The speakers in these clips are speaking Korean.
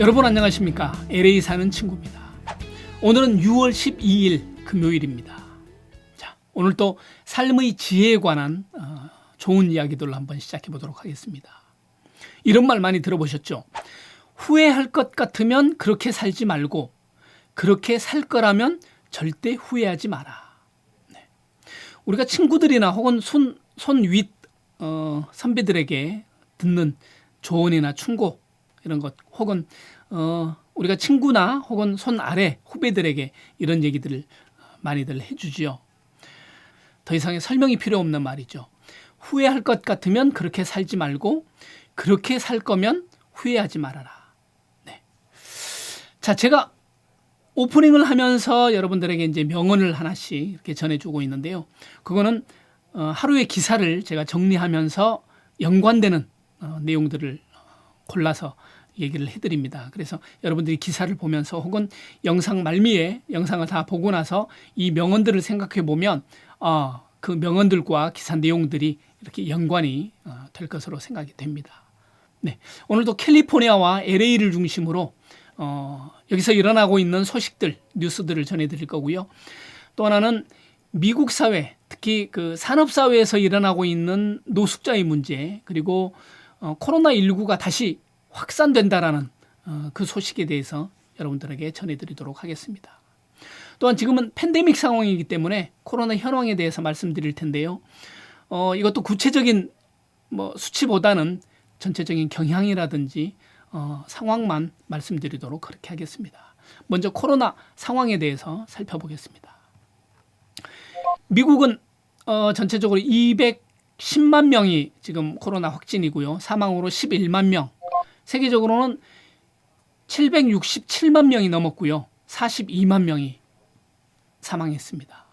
여러분 안녕하십니까? LA 사는 친구입니다. 오늘은 6월 12일 금요일입니다. 자, 오늘 또 삶의 지혜에 관한 좋은 이야기들로 한번 시작해 보도록 하겠습니다. 이런 말 많이 들어보셨죠? 후회할 것 같으면 그렇게 살지 말고 그렇게 살 거라면 절대 후회하지 마라. 네. 우리가 친구들이나 혹은 손윗 선배들에게 듣는 조언이나 충고 이런 것 혹은 우리가 친구나 혹은 손 아래 후배들에게 이런 얘기들을 많이들 해주지요. 더 이상의 설명이 필요 없는 말이죠. 후회할 것 같으면 그렇게 살지 말고 그렇게 살 거면 후회하지 말아라. 네. 자, 제가 오프닝을 하면서 여러분들에게 이제 명언을 하나씩 이렇게 전해주고 있는데요. 그거는 하루의 기사를 제가 정리하면서 연관되는 내용들을 골라서 얘기를 해드립니다. 그래서 여러분들이 기사를 보면서 혹은 영상 말미에 영상을 다 보고 나서 이 명언들을 생각해 보면 그 명언들과 기사 내용들이 이렇게 연관이 될 것으로 생각이 됩니다. 네, 오늘도 캘리포니아와 LA를 중심으로 여기서 일어나고 있는 소식들, 뉴스들을 전해드릴 거고요. 또 하나는 미국 사회, 특히 그 산업사회에서 일어나고 있는 노숙자의 문제, 그리고 코로나19가 다시 확산된다라는 그 소식에 대해서 여러분들에게 전해드리도록 하겠습니다. 또한 지금은 팬데믹 상황이기 때문에 코로나 현황에 대해서 말씀드릴 텐데요. 이것도 구체적인 수치보다는 전체적인 경향이라든지 상황만 말씀드리도록 그렇게 하겠습니다. 먼저 코로나 상황에 대해서 살펴보겠습니다. 미국은 전체적으로 210만 명이 지금 코로나 확진이고요. 사망으로 11만 명. 세계적으로는 767만 명이 넘었고요. 42만 명이 사망했습니다.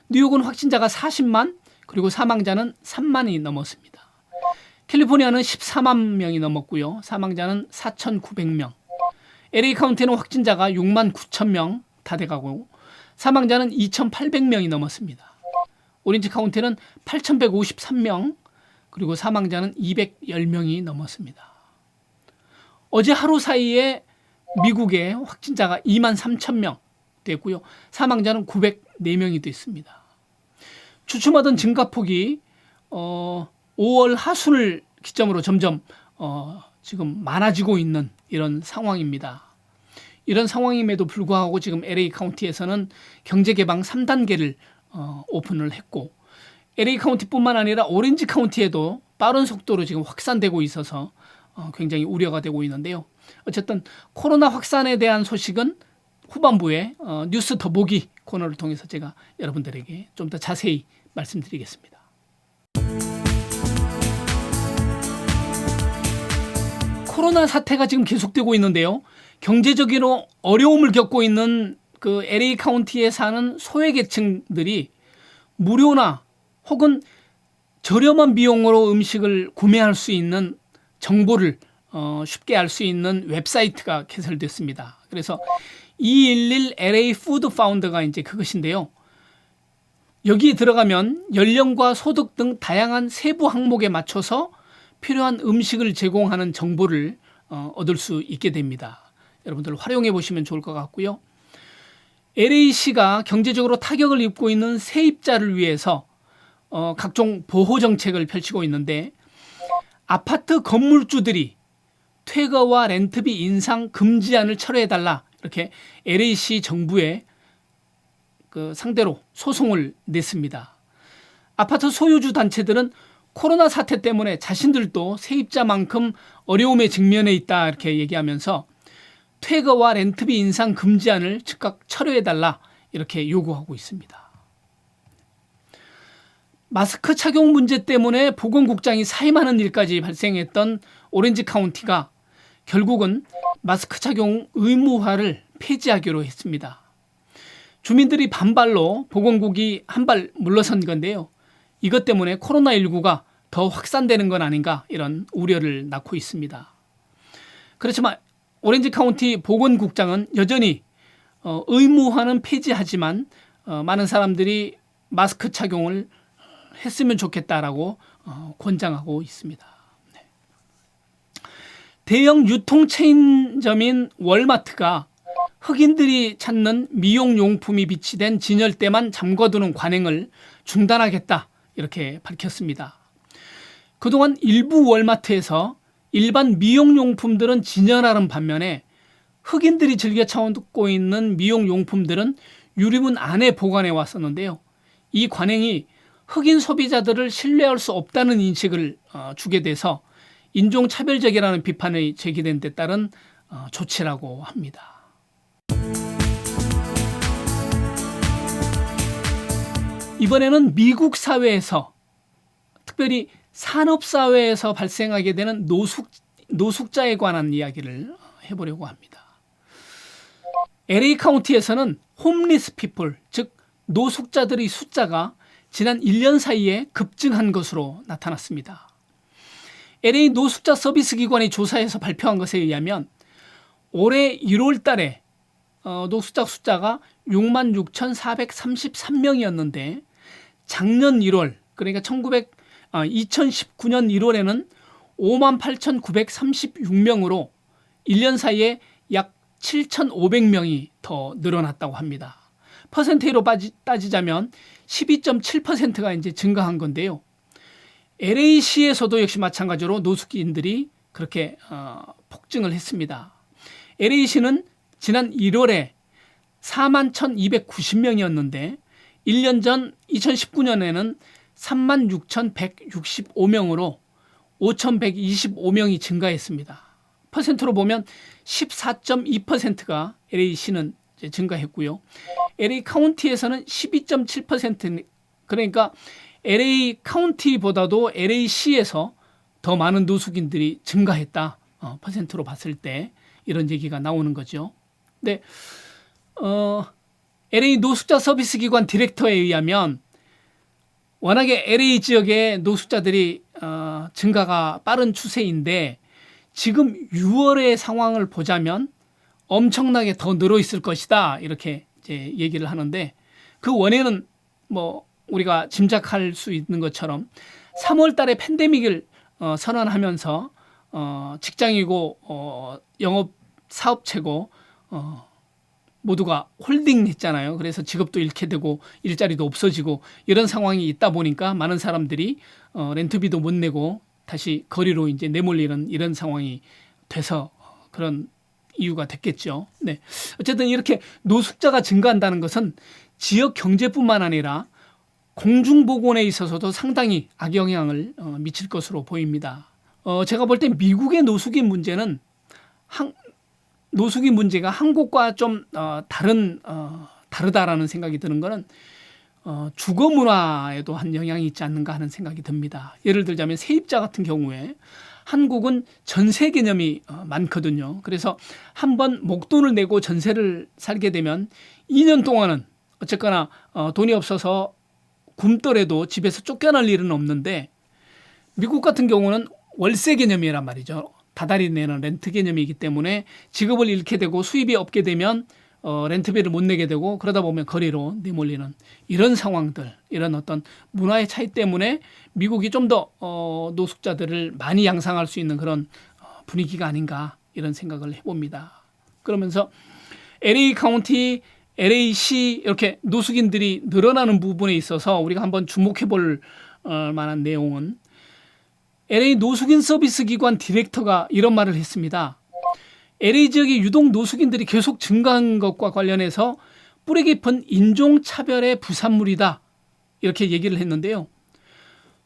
뉴욕은 확진자가 40만, 그리고 사망자는 3만이 넘었습니다. 캘리포니아는 14만 명이 넘었고요. 사망자는 4,900명. LA 카운티는 확진자가 6만 9천 명 다 돼가고 사망자는 2,800명이 넘었습니다. 오렌지 카운티는 8,153명, 그리고 사망자는 210명이 넘었습니다. 어제 하루 사이에 미국의 확진자가 2만 3천 명 됐고요. 사망자는 904명이 됐습니다. 주춤하던 증가폭이 5월 하순을 기점으로 점점 지금 많아지고 있는 이런 상황입니다. 이런 상황임에도 불구하고 지금 LA 카운티에서는 경제개방 3단계를 오픈을 했고 LA 카운티뿐만 아니라 오렌지 카운티에도 빠른 속도로 지금 확산되고 있어서 굉장히 우려가 되고 있는데요. 어쨌든 코로나 확산에 대한 소식은 후반부에 뉴스 더보기 코너를 통해서 제가 여러분들에게 좀 더 자세히 말씀드리겠습니다. 코로나 사태가 지금 계속되고 있는데요. 경제적으로 어려움을 겪고 있는 그 LA 카운티에 사는 소외계층들이 무료나 혹은 저렴한 비용으로 음식을 구매할 수 있는 정보를 쉽게 알 수 있는 웹사이트가 개설됐습니다. 그래서 211 LA 푸드 파운드가 이제 그것인데요. 여기에 들어가면 연령과 소득 등 다양한 세부 항목에 맞춰서 필요한 음식을 제공하는 정보를 얻을 수 있게 됩니다. 여러분들 활용해 보시면 좋을 것 같고요. LA시가 경제적으로 타격을 입고 있는 세입자를 위해서 각종 보호 정책을 펼치고 있는데 아파트 건물주들이 퇴거와 렌트비 인상 금지안을 철회해달라 이렇게 LA시 정부에 그 상대로 소송을 냈습니다. 아파트 소유주 단체들은 코로나 사태 때문에 자신들도 세입자만큼 어려움에 직면해 있다 이렇게 얘기하면서 퇴거와 렌트비 인상 금지안을 즉각 철회해달라 이렇게 요구하고 있습니다. 마스크 착용 문제 때문에 보건국장이 사임하는 일까지 발생했던 오렌지 카운티가 결국은 마스크 착용 의무화를 폐지하기로 했습니다. 주민들이 반발로 보건국이 한 발 물러선 건데요. 이것 때문에 코로나19가 더 확산되는 건 아닌가 이런 우려를 낳고 있습니다. 그렇지만 오렌지 카운티 보건국장은 여전히 의무화는 폐지하지만 많은 사람들이 마스크 착용을 했으면 좋겠다라고 권장하고 있습니다. 네. 대형 유통 체인점인 월마트가 흑인들이 찾는 미용용품이 비치된 진열대만 잠궈두는 관행을 중단하겠다 이렇게 밝혔습니다. 그동안 일부 월마트에서 일반 미용용품들은 진열하는 반면에 흑인들이 즐겨 찾고 있는 미용용품들은 유리문 안에 보관해 왔었는데요. 이 관행이 흑인 소비자들을 신뢰할 수 없다는 인식을 주게 돼서 인종차별적이라는 비판이 제기된 데 따른 조치라고 합니다. 이번에는 미국 사회에서 특별히 산업사회에서 발생하게 되는 노숙자에 관한 이야기를 해보려고 합니다. LA 카운티에서는 홈리스 피플, 즉 노숙자들의 숫자가 지난 1년 사이에 급증한 것으로 나타났습니다. LA 노숙자 서비스 기관이 조사해서 발표한 것에 의하면 올해 1월 달에 노숙자 숫자가 66,433명이었는데 작년 1월, 그러니까 2019년 1월에는 58,936명으로 1년 사이에 약 7,500명이 더 늘어났다고 합니다. 퍼센테이로 따지자면 12.7%가 이제 증가한 건데요. LA시에서도 역시 마찬가지로 노숙인들이 그렇게 폭증을 했습니다. LA시는 지난 1월에 41,290명이었는데 1년 전 2019년에는 36,165명으로 5,125명이 증가했습니다. 퍼센트로 보면 14.2%가 LA시는 증가했고요. LA 카운티에서는 12.7%, 그러니까 LA 카운티보다도 LA시에서 더 많은 노숙인들이 증가했다. 퍼센트로 봤을 때 이런 얘기가 나오는 거죠. 근데 LA 노숙자 서비스 기관 디렉터에 의하면 워낙에 LA 지역의 노숙자들이 증가가 빠른 추세인데 지금 6월의 상황을 보자면 엄청나게 더 늘어 있을 것이다 이렇게 이제 얘기를 하는데 그 원인은 뭐 우리가 짐작할 수 있는 것처럼 3월 달에 팬데믹을 선언하면서 직장이고 영업 사업체고 모두가 홀딩했잖아요. 그래서 직업도 잃게 되고 일자리도 없어지고 이런 상황이 있다 보니까 많은 사람들이 렌트비도 못 내고 다시 거리로 이제 내몰리는 이런 상황이 돼서 그런 이유가 됐겠죠. 네. 어쨌든 이렇게 노숙자가 증가한다는 것은 지역 경제뿐만 아니라 공중보건에 있어서도 상당히 악영향을 미칠 것으로 보입니다. 제가 볼 때 미국의 노숙인 문제는 노숙인 문제가 한국과 좀 다르다라는 생각이 드는 거는 주거 문화에도 한 영향이 있지 않는가 하는 생각이 듭니다. 예를 들자면 세입자 같은 경우에 한국은 전세 개념이 많거든요. 그래서 한번 목돈을 내고 전세를 살게 되면 2년 동안은 어쨌거나 돈이 없어서 굶더라도 집에서 쫓겨날 일은 없는데 미국 같은 경우는 월세 개념이란 말이죠. 다달이 내는 렌트 개념이기 때문에 직업을 잃게 되고 수입이 없게 되면 렌트비를 못 내게 되고 그러다 보면 거리로 내몰리는 이런 상황들, 이런 어떤 문화의 차이 때문에 미국이 좀 더 노숙자들을 많이 양상할 수 있는 그런 분위기가 아닌가 이런 생각을 해봅니다. 그러면서 LA 카운티, LA시 이렇게 노숙인들이 늘어나는 부분에 있어서 우리가 한번 주목해 볼 만한 내용은 LA 노숙인 서비스 기관 디렉터가 이런 말을 했습니다. LA 지역의 유독 노숙인들이 계속 증가한 것과 관련해서 뿌리 깊은 인종차별의 부산물이다. 이렇게 얘기를 했는데요.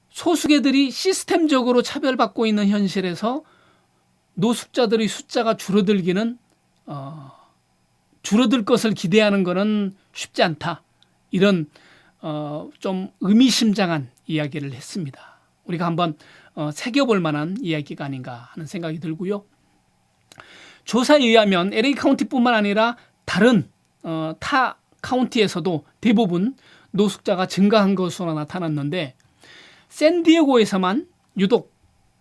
소수계들이 시스템적으로 차별받고 있는 현실에서 노숙자들의 숫자가 줄어들기는 줄어들 것을 기대하는 것은 쉽지 않다. 이런 좀 의미심장한 이야기를 했습니다. 우리가 한번 새겨볼 만한 이야기가 아닌가 하는 생각이 들고요. 조사에 의하면 LA 카운티뿐만 아니라 다른 타 카운티에서도 대부분 노숙자가 증가한 것으로 나타났는데 샌디에고에서만 유독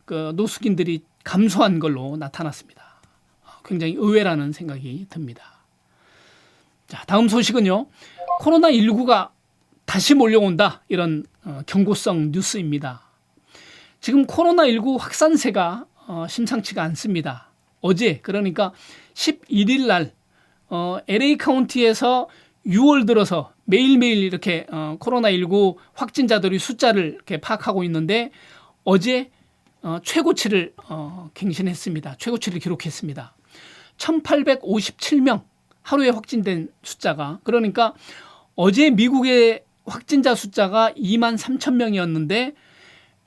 그 노숙인들이 감소한 걸로 나타났습니다. 굉장히 의외라는 생각이 듭니다. 자, 다음 소식은요. 코로나19가 다시 몰려온다. 이런 경고성 뉴스입니다. 지금 코로나19 확산세가 심상치가 않습니다. 어제 그러니까 11일 날 LA 카운티에서 6월 들어서 매일매일 이렇게 코로나19 확진자들의 숫자를 이렇게 파악하고 있는데 어제 최고치를 갱신했습니다. 최고치를 기록했습니다. 1857명 하루에 확진된 숫자가, 그러니까 어제 미국의 확진자 숫자가 23,000명이었는데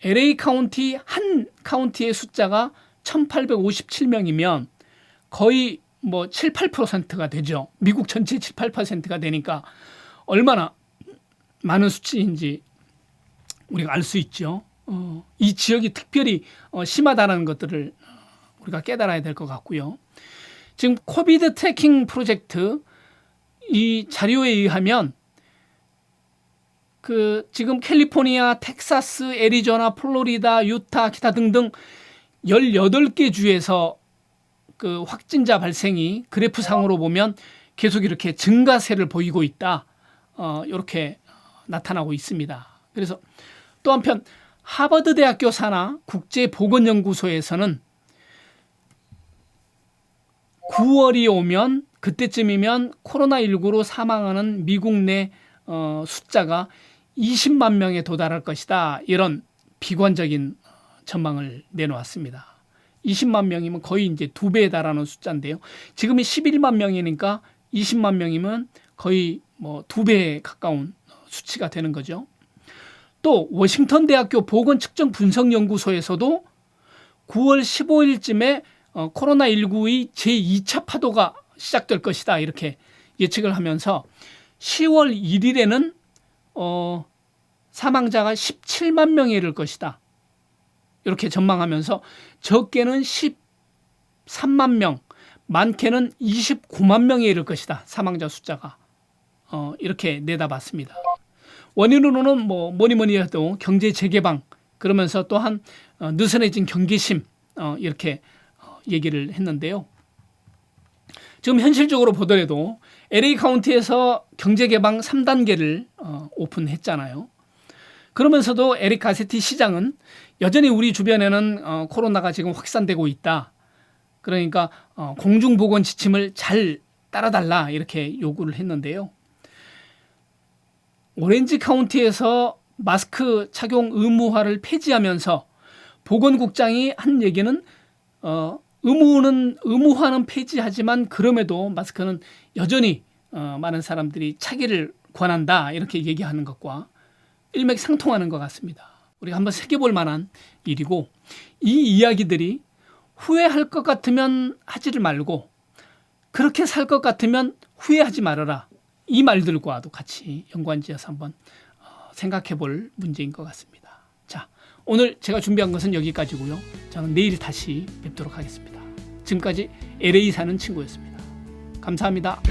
LA 카운티 한 카운티의 숫자가 1857명이면 거의 뭐 7, 8%가 되죠. 미국 전체 7, 8%가 되니까 얼마나 많은 수치인지 우리가 알 수 있죠. 이 지역이 특별히 심하다는 것들을 우리가 깨달아야 될 것 같고요. 지금 코비드 트래킹 프로젝트 이 자료에 의하면 지금 캘리포니아, 텍사스, 애리조나, 플로리다, 유타, 기타 등등 18개 주에서 그 확진자 발생이 그래프상으로 보면 계속 이렇게 증가세를 보이고 있다. 이렇게 나타나고 있습니다. 그래서 또 한편 하버드 대학교 산하 국제보건연구소에서는 9월이 오면 그때쯤이면 코로나19로 사망하는 미국 내 숫자가 20만 명에 도달할 것이다. 이런 비관적인 전망을 내놓았습니다. 20만 명이면 거의 이제 2배에 달하는 숫자인데요. 지금이 11만 명이니까 20만 명이면 거의 뭐 2배에 가까운 수치가 되는 거죠. 또 워싱턴 대학교 보건측정분석연구소에서도 9월 15일쯤에 코로나19의 제2차 파도가 시작될 것이다. 이렇게 예측을 하면서 10월 1일에는 사망자가 17만 명에 이를 것이다. 이렇게 전망하면서 적게는 13만 명, 많게는 29만 명에 이를 것이다. 사망자 숫자가. 이렇게 내다봤습니다. 원인으로는 뭐니 해도 경제 재개방, 그러면서 또한 느슨해진 경계심, 이렇게 얘기를 했는데요. 지금 현실적으로 보더라도 LA 카운티에서 경제개방 3단계를 오픈했잖아요. 그러면서도 에릭 가세티 시장은 여전히 우리 주변에는 코로나가 지금 확산되고 있다. 그러니까 공중보건 지침을 잘 따라달라 이렇게 요구를 했는데요. 오렌지 카운티에서 마스크 착용 의무화를 폐지하면서 보건국장이 한 얘기는 의무화는 폐지하지만 그럼에도 마스크는 여전히 많은 사람들이 차기를 권한다 이렇게 얘기하는 것과 일맥상통하는 것 같습니다. 우리가 한번 새겨볼 만한 일이고, 이 이야기들이 후회할 것 같으면 하지를 말고 그렇게 살 것 같으면 후회하지 말아라, 이 말들과도 같이 연관지어서 한번 생각해 볼 문제인 것 같습니다. 자, 오늘 제가 준비한 것은 여기까지고요. 저는 내일 다시 뵙도록 하겠습니다. 지금까지 LA 사는 친구였습니다. 감사합니다.